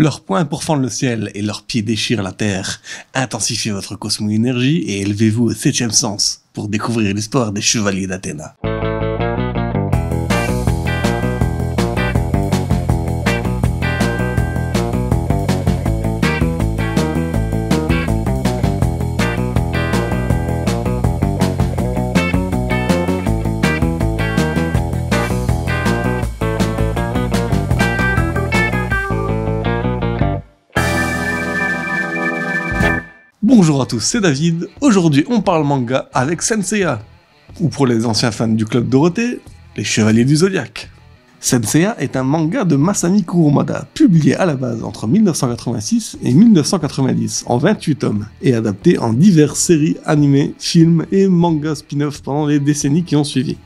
Leurs poings pourfendent le ciel et leurs pieds déchirent la terre. Intensifiez votre cosmo-énergie et élevez-vous au 7e sens pour découvrir l'histoire des chevaliers d'Athéna. Bonjour à tous, c'est David. Aujourd'hui, on parle manga avec Saint Seiya, ou pour les anciens fans du Club Dorothée, les Chevaliers du Zodiaque. Saint Seiya est un manga de Masami Kurumada, publié à la base entre 1986 et 1990 en 28 tomes, et adapté en diverses séries, animés, films et mangas spin-off pendant les décennies qui ont suivi.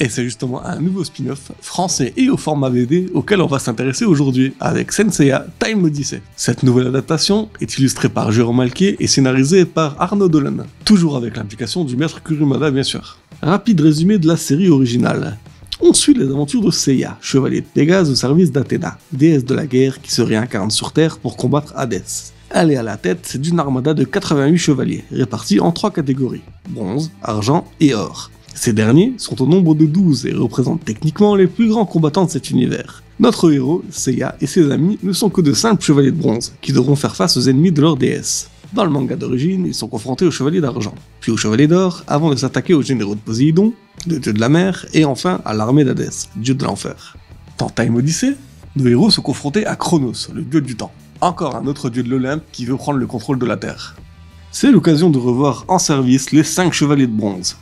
Et c'est justement un nouveau spin-off français et au format BD auquel on va s'intéresser aujourd'hui avec Saint Seiya Time Odyssey. Cette nouvelle adaptation est illustrée par Jérôme Alquier et scénarisée par Arnaud Dolan, toujours avec l'implication du maître Kurumada bien sûr. Rapide résumé de la série originale. On suit les aventures de Seiya, chevalier de Pégase au service d'Athéna, déesse de la guerre qui se réincarne sur Terre pour combattre Hadès. Elle est à la tête d'une armada de 88 chevaliers, répartis en 3 catégories, bronze, argent et or. Ces derniers sont au nombre de 12 et représentent techniquement les plus grands combattants de cet univers. Notre héros, Seiya et ses amis ne sont que de simples chevaliers de bronze, qui devront faire face aux ennemis de leur déesse. Dans le manga d'origine, ils sont confrontés aux chevaliers d'argent, puis aux chevaliers d'or, avant de s'attaquer aux généraux de Poséidon, le dieu de la mer, et enfin à l'armée d'Hadès, dieu de l'enfer. Dans Time Odyssey, nos héros sont confrontés à Chronos, le dieu du temps, encore un autre dieu de l'Olympe qui veut prendre le contrôle de la Terre. C'est l'occasion de revoir en service les 5 chevaliers de bronze.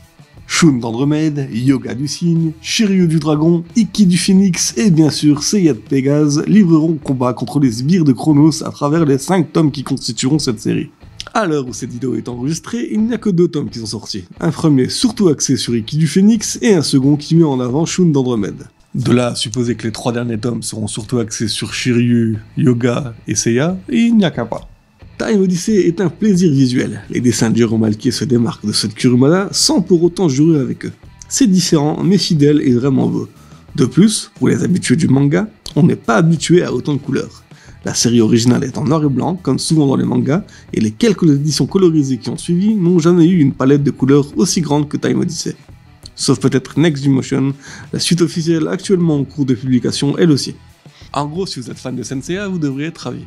Shun d'Andromède, Yoga du Cygne, Shiryu du Dragon, Ikki du Phénix et bien sûr Seiya de Pégase livreront combat contre les sbires de Chronos à travers les 5 tomes qui constitueront cette série. À l'heure où cette vidéo est enregistrée, il n'y a que 2 tomes qui sont sortis. Un premier surtout axé sur Ikki du Phénix et un second qui met en avant Shun d'Andromède. De là à supposer que les 3 derniers tomes seront surtout axés sur Shiryu, Yoga et Seiya, il n'y a qu'un pas. Time Odyssey est un plaisir visuel. Les dessins de Jérôme Alquier se démarquent de ceux de Kurumada sans pour autant jurer avec eux. C'est différent mais fidèle et vraiment beau. De plus, pour les habitués du manga, on n'est pas habitué à autant de couleurs. La série originale est en noir et blanc, comme souvent dans les mangas, et les quelques éditions colorisées qui ont suivi n'ont jamais eu une palette de couleurs aussi grande que Time Odyssey. Sauf peut-être Next Dimension, la suite officielle actuellement en cours de publication elle aussi. En gros, si vous êtes fan de Saint Seiya, vous devriez être ravi.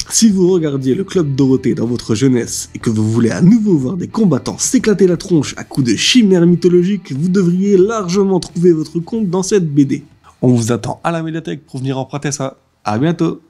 Si vous regardiez le Club Dorothée dans votre jeunesse et que vous voulez à nouveau voir des combattants s'éclater la tronche à coups de chimères mythologiques, vous devriez largement trouver votre compte dans cette BD. On vous attend à la médiathèque pour venir emprunter ça. À bientôt.